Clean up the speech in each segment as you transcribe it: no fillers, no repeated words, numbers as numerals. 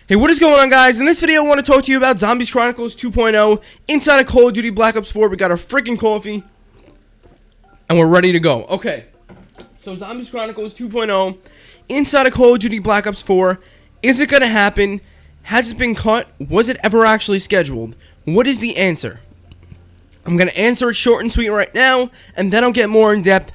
Hey, what is going on, guys? In this video, I want to talk to you about Zombies Chronicles 2.0 inside of Call of Duty Black Ops 4. We got our freaking coffee, and we're ready to go. Okay, so Zombies Chronicles 2.0 inside of Call of Duty Black Ops 4. Is it going to happen? Has it been cut? Was it ever actually scheduled? What is the answer? I'm going to answer it short and sweet right now, and then I'll get more in depth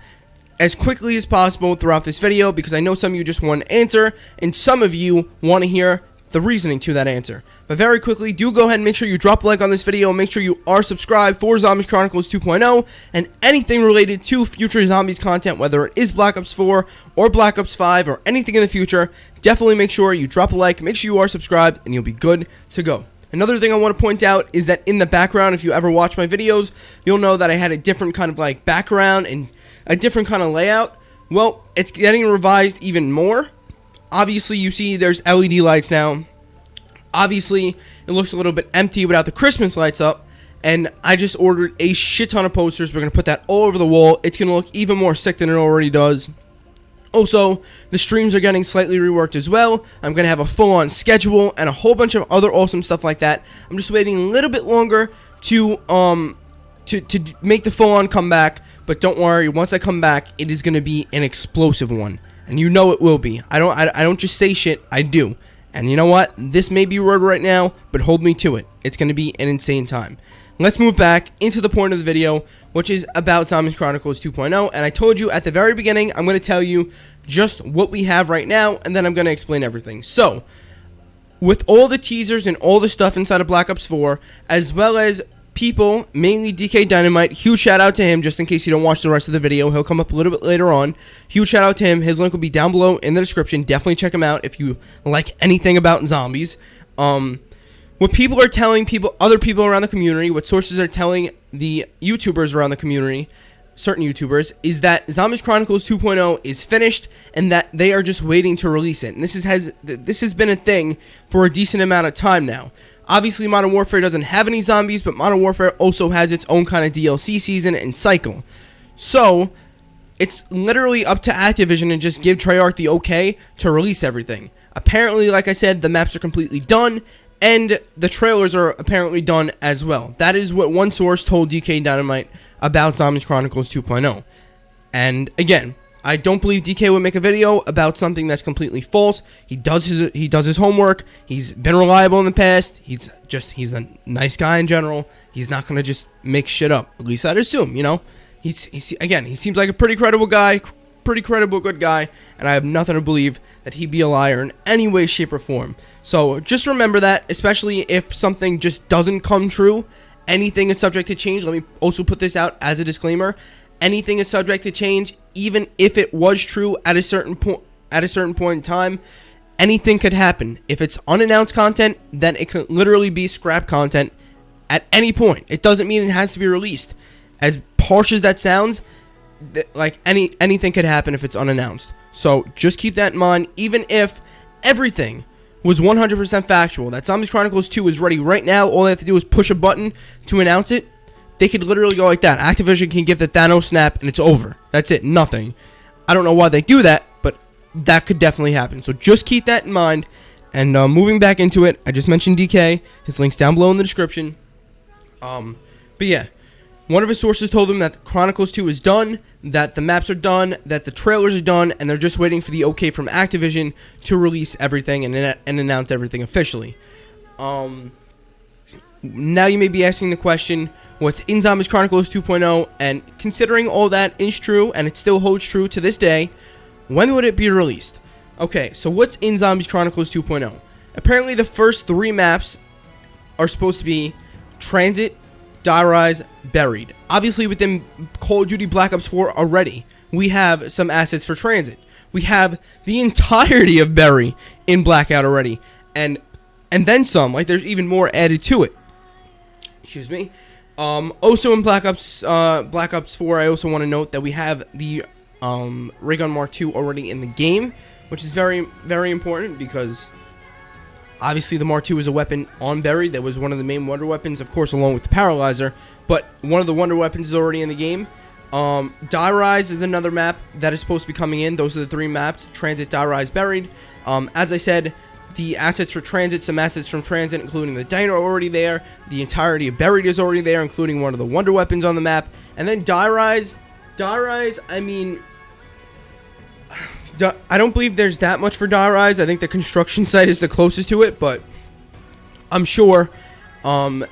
as quickly as possible throughout this video, because I know some of you just want an answer, and some of you want to hear the reasoning to that answer. But very quickly, do go ahead and make sure you drop a like on this video. Make sure you are subscribed for Zombies Chronicles 2.0 and anything related to future Zombies content, whether it is Black Ops 4 or Black Ops 5 or anything in the future. Definitely make sure you drop a like, make sure you are subscribed, and you'll be good to go. Another thing I want to point out is that in the background, if you ever watch my videos, you'll know that I had a different kind of like background and a different kind of layout. Well, it's getting revised even more. Obviously, you see there's LED lights now. Obviously, it looks a little bit empty without the Christmas lights up. And I just ordered a shit ton of posters. We're going to put that all over the wall. It's going to look even more sick than it already does. Also, the streams are getting slightly reworked as well. I'm going to have a full-on schedule and a whole bunch of other awesome stuff like that. I'm just waiting a little bit longer to make the full-on comeback. But don't worry, once I come back, it is going to be an explosive one. And you know it will be. I don't just say shit, I do. And you know what? This may be rude right now, but hold me to it. It's going to be an insane time. Let's move back into the point of the video, which is about Zombies Chronicles 2.0. And I told you at the very beginning, I'm going to tell you just what we have right now, and then I'm going to explain everything. So, with all the teasers and all the stuff inside of Black Ops 4, as well as people, mainly DKDYNAMITE, huge shout out to him, just in case you don't watch the rest of the video. He'll come up a little bit later on. Huge shout out to him. His link will be down below in the description. Definitely check him out if you like anything about zombies. What people are telling other people around the community, what sources are telling the YouTubers around the community, certain YouTubers, is that Zombies Chronicles 2.0 is finished and that they are just waiting to release it. And this has been a thing for a decent amount of time now. Obviously, Modern Warfare doesn't have any zombies, but Modern Warfare also has its own kind of DLC season and cycle. So, it's literally up to Activision to just give Treyarch the okay to release everything. Apparently, like I said, the maps are completely done, and the trailers are apparently done as well. That is what one source told DKDYNAMITE about Zombies Chronicles 2.0. And again, I don't believe DK would make a video about something that's completely false. He does his homework. He's been reliable in the past. He's a nice guy in general. He's not gonna just make shit up. At least I'd assume, you know. He seems like a pretty credible guy, pretty credible good guy, and I have nothing to believe that he'd be a liar in any way, shape, or form. So just remember that, especially if something just doesn't come true. Anything is subject to change. Let me also put this out as a disclaimer. Anything is subject to change, even if it was true at a certain point in time. Anything could happen. If it's unannounced content, then it could literally be scrap content at any point. It doesn't mean it has to be released. As harsh as that sounds, like anything could happen if it's unannounced. So just keep that in mind. Even if everything was 100% factual, that Zombies Chronicles 2 is ready right now, all they have to do is push a button to announce it. They could literally go like that. Activision can give the Thanos snap and it's over. That's it. Nothing. I don't know why they do that, but that could definitely happen. So just keep that in mind. And moving back into it, I just mentioned DK. His link's down below in the description. But yeah, one of his sources told him that Chronicles 2 is done, that the maps are done, that the trailers are done, and they're just waiting for the okay from Activision to release everything and announce everything officially. Now you may be asking the question, what's in Zombies Chronicles 2.0, and considering all that is true, and it still holds true to this day, when would it be released? Okay, so what's in Zombies Chronicles 2.0? Apparently the first 3 maps are supposed to be Tranzit, Die Rise, Buried. Obviously within Call of Duty Black Ops 4 already, we have some assets for Tranzit. We have the entirety of Bury in Blackout already, and then some, like there's even more added to it. Excuse me. Also in Black Ops 4, I also want to note that we have the Ray Gun Mark II already in the game, which is very, very important because obviously the Mark II is a weapon on Buried that was one of the main wonder weapons, of course, along with the Paralyzer, but one of the wonder weapons is already in the game. Die Rise is another map that is supposed to be coming in. Those are the 3 maps: Transit, Die Rise, Buried. As I said, the assets for Transit, some assets from Transit, including the dino are already there. The entirety of Buried is already there, including one of the wonder weapons on the map. And then Die Rise, I mean, I don't believe there's that much for Die Rise. I think the construction site is the closest to it, but I'm sure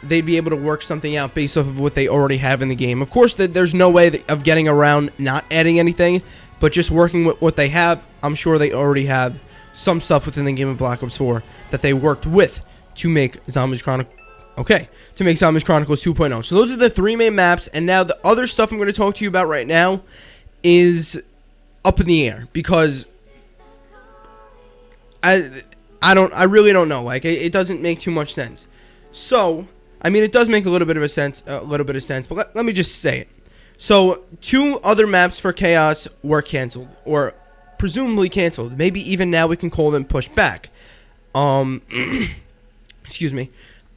they'd be able to work something out based off of what they already have in the game. Of course, there's no way of getting around not adding anything, but just working with what they have, I'm sure they already have some stuff within the game of Black Ops 4 that they worked with to make Zombies Chronicles 2.0. So those are the 3 main maps, and now the other stuff I'm going to talk to you about right now is up in the air, because I really don't know. Like, it doesn't make too much sense. So, I mean, it does make a little bit of sense, but let me just say it. So, 2 other maps for Chaos were canceled, or presumably canceled. Maybe even now we can call them pushed back. Excuse me.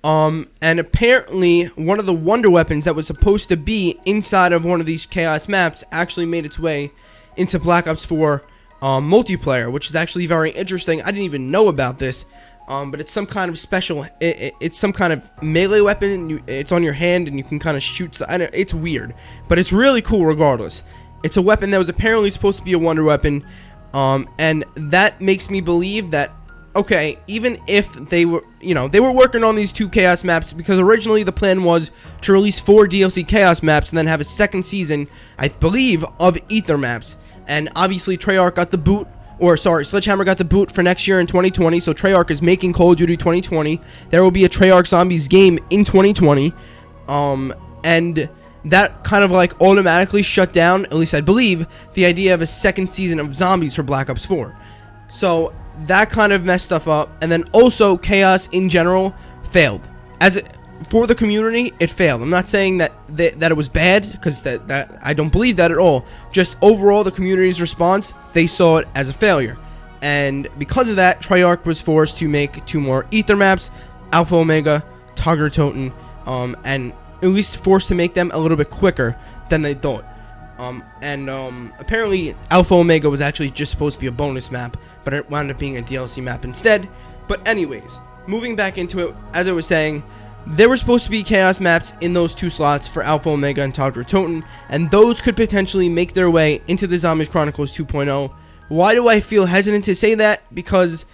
And apparently one of the wonder weapons that was supposed to be inside of one of these Chaos maps actually made its way into Black Ops 4 multiplayer, which is actually very interesting. I didn't even know about this. But it's some kind of special, it's some kind of melee weapon. It's on your hand and you can kind of shoot. It's weird, but it's really cool regardless. It's a weapon that was apparently supposed to be a wonder weapon, and that makes me believe that, okay, even if they were, they were working on these 2 Chaos maps, because originally the plan was to release 4 DLC Chaos maps and then have a second season, I believe, of Aether maps. And obviously Treyarch got the boot. Sledgehammer got the boot for next year in 2020, so Treyarch is making Call of Duty 2020. There will be a Treyarch Zombies game in 2020, and that kind of like automatically shut down, at least I believe, the idea of a second season of Zombies for Black Ops 4. So that kind of messed stuff up, and then also Chaos in general failed. For the community, it failed. I'm not saying that it was bad, because that I don't believe that at all. Just overall, the community's response, they saw it as a failure. And because of that, Treyarch was forced to make 2 more Aether maps, Alpha Omega, Target Toten, and at least forced to make them a little bit quicker than they thought. Apparently, Alpha Omega was actually just supposed to be a bonus map, but it wound up being a DLC map instead. But anyways, moving back into it, as I was saying, there were supposed to be Chaos maps in those 2 slots for Alpha Omega and Target Toten, and those could potentially make their way into the Zombies Chronicles 2.0. Why do I feel hesitant to say that? Because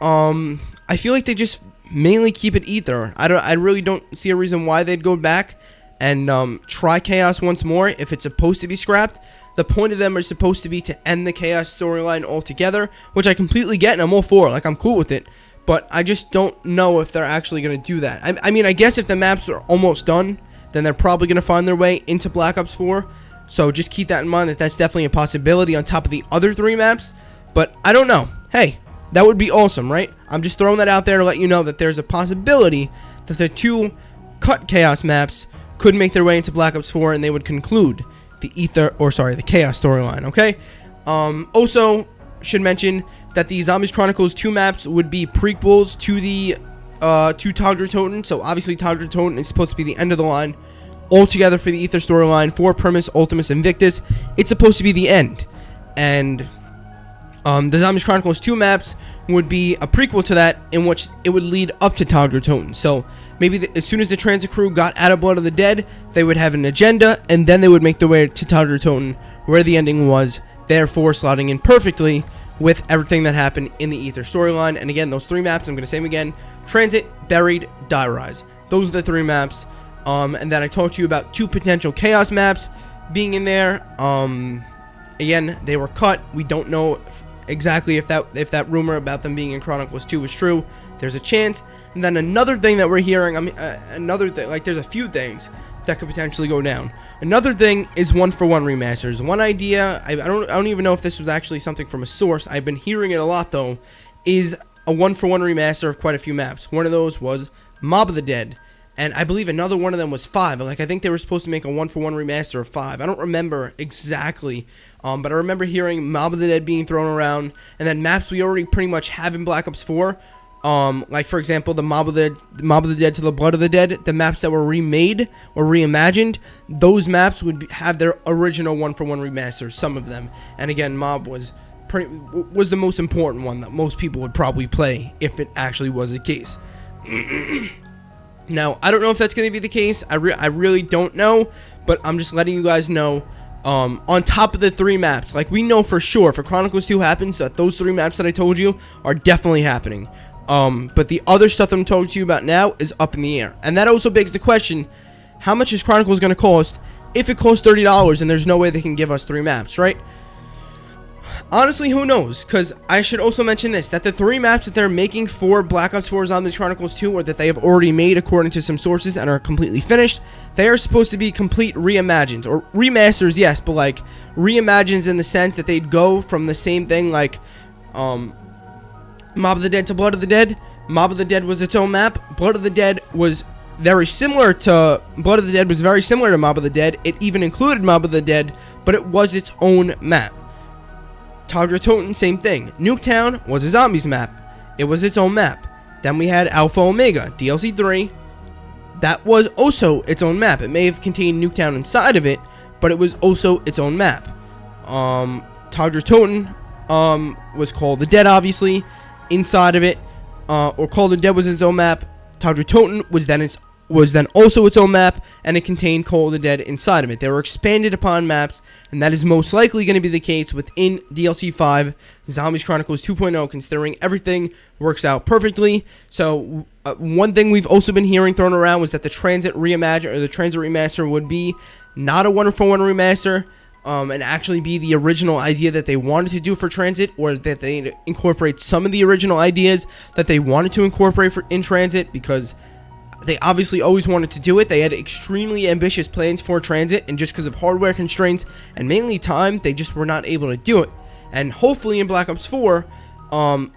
I feel like they just mainly keep it Aether. I really don't see a reason why they'd go back and try Chaos once more if it's supposed to be scrapped. The point of them is supposed to be to end the Chaos storyline altogether, which I completely get and I'm all for. Like, I'm cool with it. But I just don't know if they're actually going to do that. I mean, I guess if the maps are almost done, then they're probably going to find their way into Black Ops 4. So just keep that in mind, that that's definitely a possibility on top of the other 3 maps. But I don't know. Hey, that would be awesome, right? I'm just throwing that out there to let you know that there's a possibility that the 2 cut Chaos maps could make their way into Black Ops 4 and they would conclude the the Chaos storyline, okay? Also, should mention that the Zombies Chronicles 2 maps would be prequels to the Target Toten. So obviously Target Toten is supposed to be the end of the line altogether for the Aether storyline. For Primus, Ultimus, Invictus, it's supposed to be the end. And the Zombies Chronicles 2 maps would be a prequel to that, in which it would lead up to Target Toten. So maybe as soon as the Transit crew got out of Blood of the Dead, they would have an agenda, and then they would make their way to Target Toten, where the ending was, therefore slotting in perfectly with everything that happened in the Aether storyline. And again, those 3 maps, I'm going to say them again: Transit, Buried, Die Rise. Those are the 3 maps. And then I talked to you about 2 potential Chaos maps being in there. Again, they were cut. We don't know exactly if that rumor about them being in Chronicles 2 is true. There's a chance. And then another thing that we're hearing, there's a few things that could potentially go down. Another thing is 1-for-1 remasters. One idea, I don't even know if this was actually something from a source. I've been hearing it a lot though, is a 1-for-1 remaster of quite a few maps. One of those was Mob of the Dead, and I believe another one of them was 5. Like, I think they were supposed to make a 1-for-1 remaster of 5. I don't remember exactly, but I remember hearing Mob of the Dead being thrown around, and then maps we already pretty much have in Black Ops 4. Like, for example, the Mob of the Dead to the Blood of the Dead, the maps that were remade or reimagined, those maps would have their original 1-for-1 remasters, some of them. And again, Mob was was the most important one that most people would probably play if it actually was the case. Now, I don't know if that's going to be the case. I really don't know, but I'm just letting you guys know. On top of the 3 maps, like, we know for sure if Chronicles 2 happens that those 3 maps that I told you are definitely happening. But the other stuff I'm talking to you about now is up in the air. And that also begs the question, how much is Chronicles going to cost if it costs $30 and there's no way they can give us 3 maps, right? Honestly, who knows? Because I should also mention this, that the 3 maps that they're making for Black Ops 4 Zombies Chronicles 2, or that they have already made according to some sources and are completely finished, they are supposed to be complete reimagines, or remasters, yes, but like reimagines in the sense that they'd go from the same thing like Mob of the Dead to Blood of the Dead. Mob of the Dead was its own map. Blood of the Dead was very similar to Mob of the Dead. It even included Mob of the Dead, but it was its own map. TOTEN, same thing. Nuketown was a zombies map. It was its own map. Then we had Alpha Omega, DLC 3. That was also its own map. It may have contained Nuketown inside of it, but it was also its own map. TOTEN was Call of the Dead, obviously, inside of it. Or Call of the Dead was its own map. TOTEN was then also its own map, and it contained Call of the Dead inside of it. They were expanded upon maps, and that is most likely going to be the case within DLC 5 Zombies Chronicles 2.0, considering everything works out perfectly. So one thing we've also been hearing thrown around was that the Tranzit reimagine, or the Tranzit remaster, would be not a 1-for-1 remaster, and actually be the original idea that they wanted to do for Tranzit, or that they incorporate some of the original ideas that they wanted to incorporate in Tranzit, because they obviously always wanted to do it. They had extremely ambitious plans for Tranzit, and just because of hardware constraints and mainly time, they just were not able to do it. And hopefully in Black Ops 4,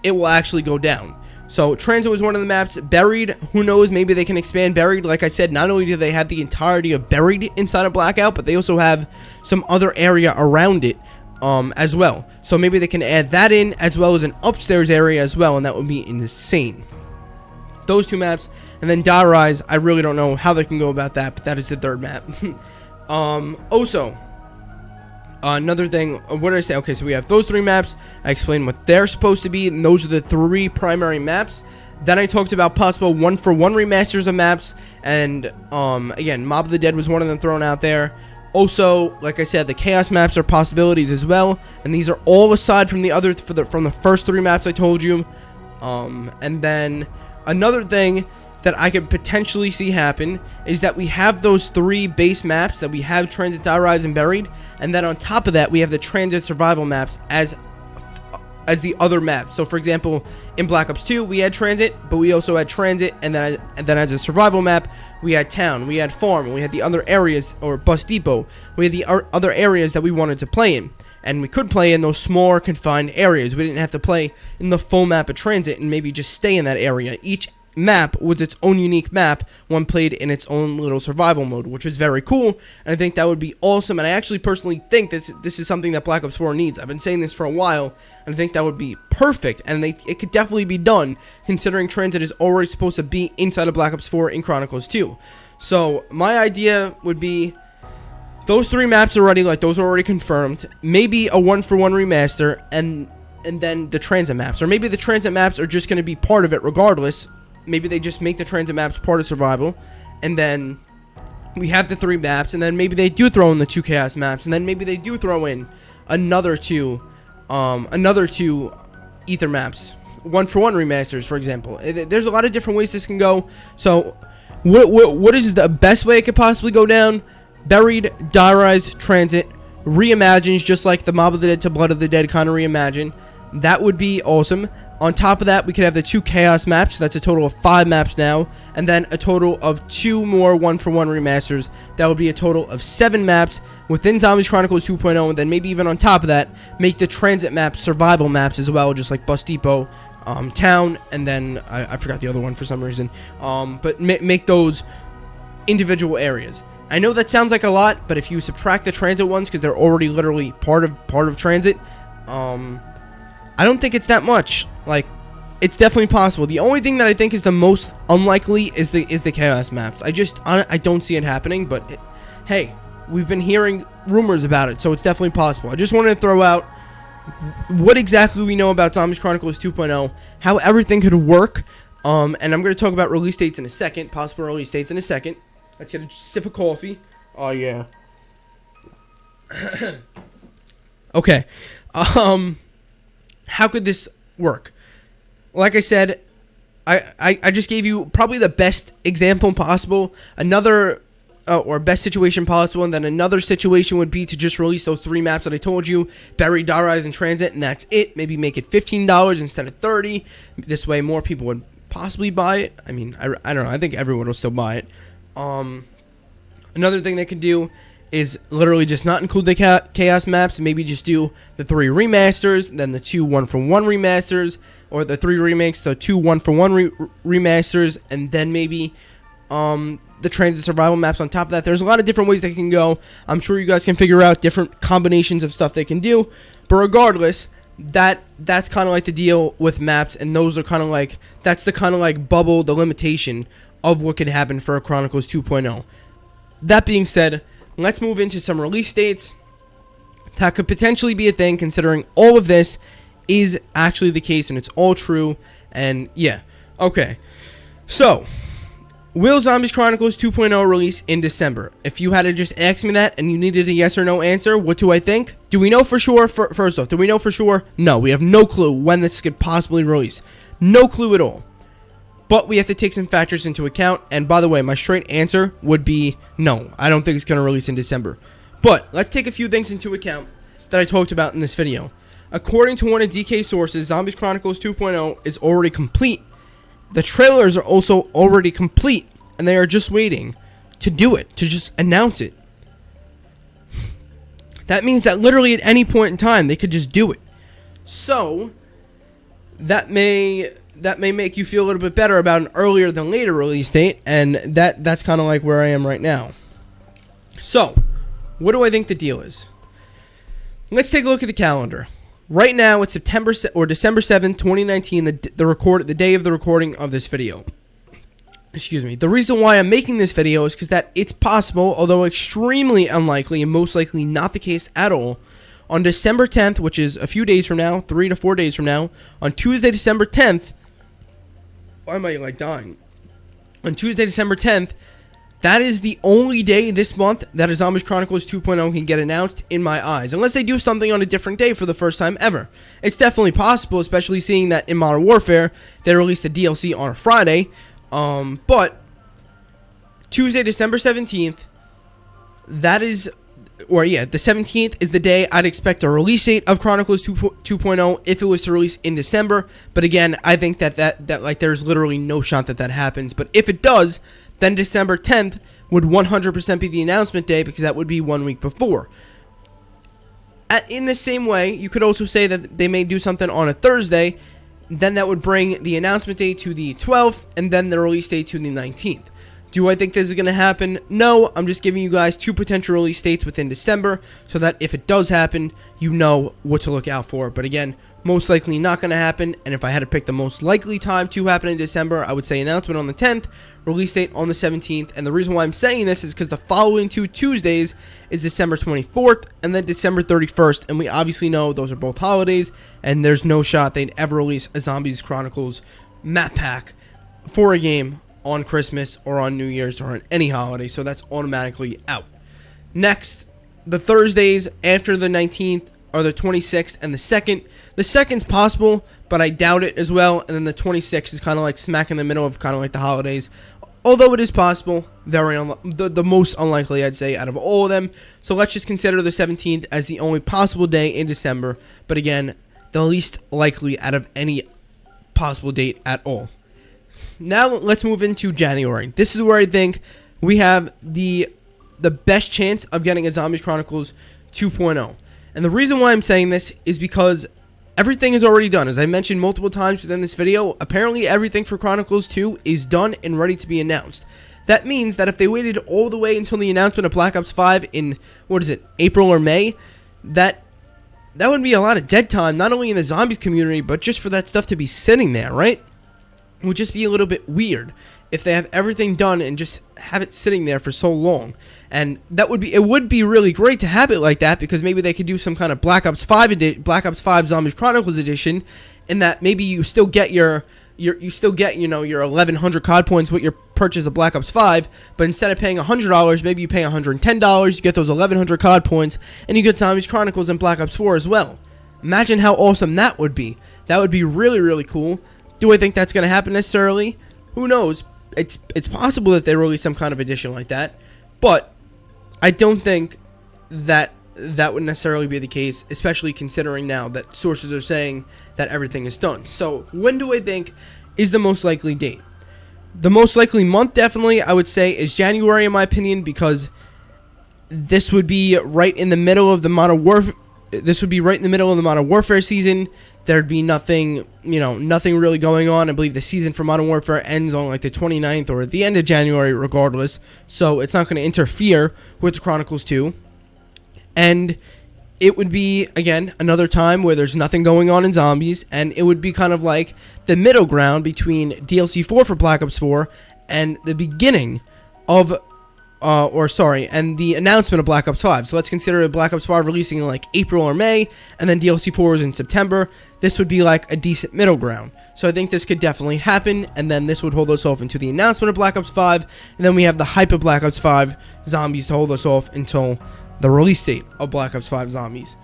it will actually go down. So Tranzit was one of the maps. Buried, who knows, maybe they can expand Buried. Like I said, not only do they have the entirety of Buried inside of Blackout, but they also have some other area around it as well. So maybe they can add that in, as well as an upstairs area as well, and that would be insane. Those 2 maps, and then Die Rise, I really don't know how they can go about that, but that is the 3rd map. Also, another thing, what did I say? Okay, so we have those 3 maps. I explained what they're supposed to be, and those are the 3 primary maps. Then I talked about possible 1-for-1 remasters of maps, and again, Mob of the Dead was one of them thrown out there. Also, like I said, the Chaos maps are possibilities as well, and these are all aside from the other from the first 3 maps I told you. And then another thing that I could potentially see happen is that we have those 3 base maps, that we have Transit, Die Rise, and Buried, and then on top of that we have the Transit survival maps as the other maps. So for example, in Black Ops 2 we had Transit, but we also had Transit, and then as a survival map we had Town, we had Farm, we had the other areas, or Bus Depot, we had the other areas that we wanted to play in. And we could play in those smaller confined areas. We didn't have to play in the full map of Transit and maybe just stay in that area. Each map was its own unique map, one played in its own little survival mode, which was very cool, and I think that would be awesome. And I actually personally think that this is something that Black Ops 4 needs. I've been saying this for a while, and I think that would be perfect, and it could definitely be done, considering Transit is already supposed to be inside of Black Ops 4 in Chronicles 2. So my idea would be those 3 maps already, like those are already confirmed. Maybe a 1-for-1 remaster, and then the Transit maps, or maybe the Transit maps are just going to be part of it regardless. Maybe they just make the Transit maps part of survival, and then we have the 3 maps, and then maybe they do throw in the 2 Chaos maps, and then maybe they do throw in another two Ether maps, 1-for-1 remasters, for example. There's a lot of different ways this can go. So what is the best way it could possibly go down? Buried, Die Rise, Transit, reimagines, just like the Mob of the Dead to Blood of the Dead kind of reimagine. That would be awesome. On top of that, we could have the 2 Chaos maps, so that's a total of 5 maps now, and then a total of 2 more 1-for-1 remasters. That would be a total of 7 maps within Zombies Chronicles 2.0, and then maybe even on top of that, make the Transit maps survival maps as well, just like Bus Depot, Town, and then I forgot the other one for some reason, but make those individual areas. I know that sounds like a lot, but if you subtract the Transit ones, because they're already literally part of Transit, I don't think it's that much. Like, it's definitely possible. The only thing that I think is the most unlikely is the Chaos maps. I don't see it happening, but hey, we've been hearing rumors about it, so it's definitely possible. I just wanted to throw out what exactly we know about Zombies Chronicles 2.0, how everything could work, and I'm going to talk about release dates in a second, possible release dates in a second. Let's get a sip of coffee. Oh, yeah. Okay. How could this work? Like I said, I just gave you probably the best example possible, or best situation possible, and then another situation would be to just release those 3 maps that I told you, Buried, Die Rise, and Transit, and that's it. Maybe make it $15 instead of $30. This way more people would possibly buy it. I mean, I don't know, I think everyone will still buy it. Another thing they could do is literally just not include the chaos maps, maybe just do the 3 remasters, then the 2 1-for-1 remasters, or the 3 remakes, the 2 1-for-1 remasters, and then maybe the Transit survival maps on top of that. There's a lot of different ways they can go. I'm sure you guys can figure out different combinations of stuff they can do, but regardless, that's kind of like the deal with maps, and those are kind of like, that's the kind of like bubble, the limitation of what could happen for Chronicles 2.0. That being said, let's move into some release dates that could potentially be a thing, considering all of this is actually the case and it's all true. And yeah, okay, so will Zombies Chronicles 2.0 release in December? If you had to just ask me that and you needed a yes or no answer, what do I think? Do we know for sure? First off, do we know for sure? No, we have no clue when this could possibly release. No clue at all. But we have to take some factors into account. And by the way, my straight answer would be no. I don't think it's going to release in December. But let's take a few things into account that I talked about in this video. According to one of DK's sources, Zombies Chronicles 2.0 is already complete. The trailers are also already complete, and they are just waiting to do it, to just announce it. That means that literally at any point in time, they could just do it. So that may make you feel a little bit better about an earlier than later release date, and that's kind of like where I am right now. So, what do I think the deal is? Let's take a look at the calendar. Right now, it's December 7th, 2019, the day of the recording of this video. Excuse me. The reason why I'm making this video is because that it's possible, although extremely unlikely and most likely not the case at all, on December 10th, which is a few days from now, 3 to 4 days from now, on Tuesday, December 10th, why am I like dying? On Tuesday, December 10th, that is the only day this month that a Zombies Chronicles 2.0 can get announced in my eyes. Unless they do something on a different day for the first time ever. It's definitely possible, especially seeing that in Modern Warfare, they released a DLC on a Friday. But Tuesday, December 17th, that is, or yeah, the 17th is the day I'd expect a release date of Chronicles 2.0 if it was to release in December. But again, I think that like there's literally no shot that happens. But if it does, then December 10th would 100% be the announcement day, because that would be 1 week before. In the same way, you could also say that they may do something on a Thursday, then that would bring the announcement date to the 12th, and then the release date to the 19th. Do I think this is going to happen? No, I'm just giving you guys 2 potential release dates within December, so that if it does happen, you know what to look out for. But again, most likely not going to happen, and if I had to pick the most likely time to happen in December, I would say announcement on the 10th, release date on the 17th, and the reason why I'm saying this is because the following 2 Tuesdays is December 24th, and then December 31st, and we obviously know those are both holidays, and there's no shot they'd ever release a Zombies Chronicles map pack for a game on Christmas or on New Year's or on any holiday, so that's automatically out. Next, the Thursdays after the 19th are the 26th and the 2nd. The 2nd's possible, but I doubt it as well, and then the 26th is kind of like smack in the middle of kind of like the holidays. Although it is possible, the most unlikely, I'd say, out of all of them. So let's just consider the 17th as the only possible day in December, but again, the least likely out of any possible date at all. Now let's move into January. This is where I think we have the best chance of getting a Zombies Chronicles 2.0. And the reason why I'm saying this is because everything is already done. As I mentioned multiple times within this video, apparently everything for Chronicles 2 is done and ready to be announced. That means that if they waited all the way until the announcement of Black Ops 5 in, April or May, that would be a lot of dead time, not only in the zombies community, but just for that stuff to be sitting there, right? It would just be a little bit weird if they have everything done and just have it sitting there for so long. And it would be really great to have it like that, because maybe they could do some kind of Black Ops 5 Zombies Chronicles edition, in that maybe you still get your 1100 COD points with your purchase of Black Ops 5, but instead of paying $100, maybe you pay $110, you get those 1100 COD points, and you get Zombies Chronicles and Black Ops 4 as well. Imagine how awesome that would be. That would be really, really cool. Do I think that's going to happen necessarily? Who knows? It's possible that they release some kind of edition like that, but I don't think that would necessarily be the case, especially considering now that sources are saying that everything is done. So when do I think is the most likely date? The most likely month, definitely, I would say, is January, in my opinion, because this would be right in the middle of the Modern Warfare. This would be right in the middle of the Modern Warfare season. There'd be nothing really going on. I believe the season for Modern Warfare ends on like the 29th or at the end of January regardless. So it's not going to interfere with the Chronicles 2. And it would be, again, another time where there's nothing going on in zombies. And it would be kind of like the middle ground between DLC 4 for Black Ops 4 and the beginning of and the announcement of Black Ops 5. So let's consider Black Ops 5 releasing in like April or May, and then DLC 4 is in September. This would be like a decent middle ground. So I think this could definitely happen, and then this would hold us off into the announcement of Black Ops 5, and then we have the hype of Black Ops 5 Zombies to hold us off until the release date of Black Ops 5 Zombies.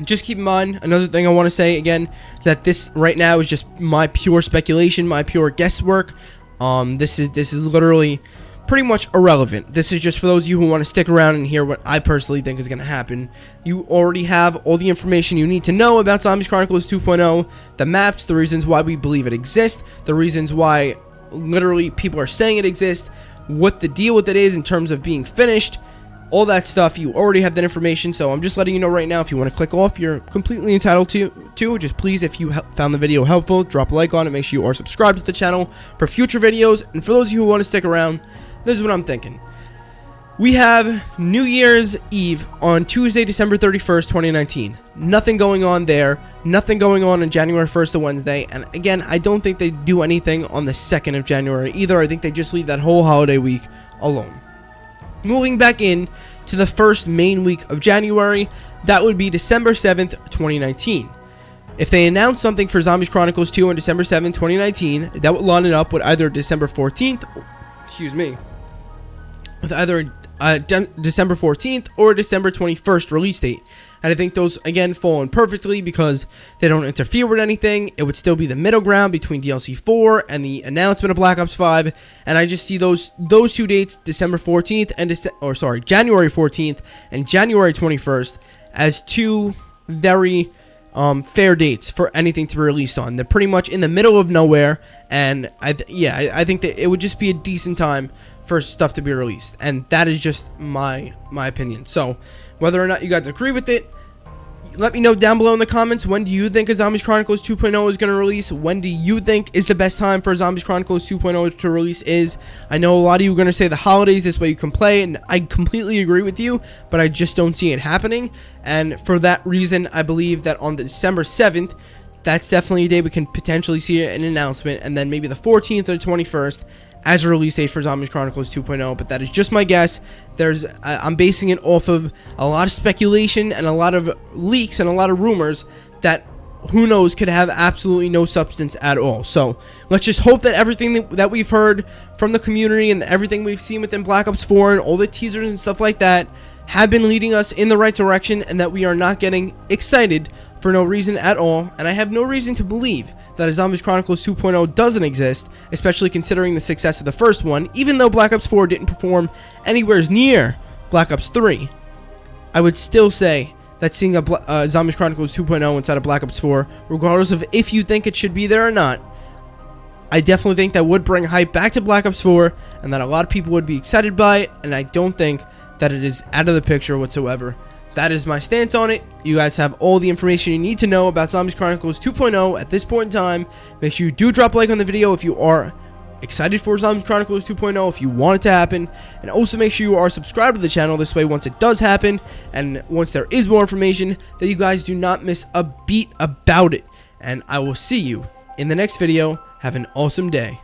Just keep in mind, another thing I want to say again, that this right now is just my pure speculation, my pure guesswork. This is literally pretty much irrelevant. This is just for those of you who want to stick around and hear what I personally think is going to happen. You already have all the information you need to know about Zombies Chronicles 2.0, the maps, the reasons why we believe it exists, the reasons why literally people are saying it exists, what the deal with it is in terms of being finished, all that stuff. You already have that information, so I'm just letting you know right now. If you want to click off, you're completely entitled to. Just please, if you found the video helpful, drop a like on it. Make sure you are subscribed to the channel for future videos. And for those of you who want to stick around, this is what I'm thinking. We have New Year's Eve on Tuesday, December 31st, 2019. Nothing going on there. Nothing going on January 1st to Wednesday. And again, I don't think they do anything on the 2nd of January either. I think they just leave that whole holiday week alone. Moving back in to the first main week of January, that would be December 7th, 2019. If they announce something for Zombies Chronicles 2 on December 7th, 2019, that would line it up with either December 14th, with either December 14th or December 21st release date. And I think those, again, fall in perfectly because they don't interfere with anything. It would still be the middle ground between DLC 4 and the announcement of Black Ops 5. And I just see those two dates, December 14th and January 14th and January 21st, as two very fair dates for anything to be released on. They're pretty much in the middle of nowhere, and I think that it would just be a decent time for stuff to be released, and that is just my opinion. So whether or not you guys agree with it, let me know down below in the comments. When do you think a Zombies Chronicles 2.0 is going to release? When do you think is the best time for Zombies Chronicles 2.0 to release is? I know a lot of you are going to say the holidays, this way you can play, and I completely agree with you, but I just don't see it happening. And for that reason, I believe that on the December 7th, that's definitely a day we can potentially see an announcement, and then maybe the 14th or 21st as a release date for Zombies Chronicles 2.0, but that is just my guess. I'm basing it off of a lot of speculation and a lot of leaks and a lot of rumors that, who knows, could have absolutely no substance at all. So let's just hope that everything that we've heard from the community and everything we've seen within Black Ops 4 and all the teasers and stuff like that have been leading us in the right direction, and that we are not getting excited for no reason at all. And I have no reason to believe that a Zombies Chronicles 2.0 doesn't exist, especially considering the success of the first one. Even though Black Ops 4 didn't perform anywhere near Black Ops 3, I would still say that seeing a Zombies Chronicles 2.0 inside of Black Ops 4, regardless of if you think it should be there or not, I definitely think that would bring hype back to Black Ops 4, and that a lot of people would be excited by it, and I don't think that it is out of the picture whatsoever. That is my stance on it. You guys have all the information you need to know about Zombies Chronicles 2.0 at this point in time. Make sure you do drop a like on the video if you are excited for Zombies Chronicles 2.0, if you want it to happen. And also make sure you are subscribed to the channel. This way, once it does happen, and once there is more information, that you guys do not miss a beat about it. And I will see you in the next video. Have an awesome day.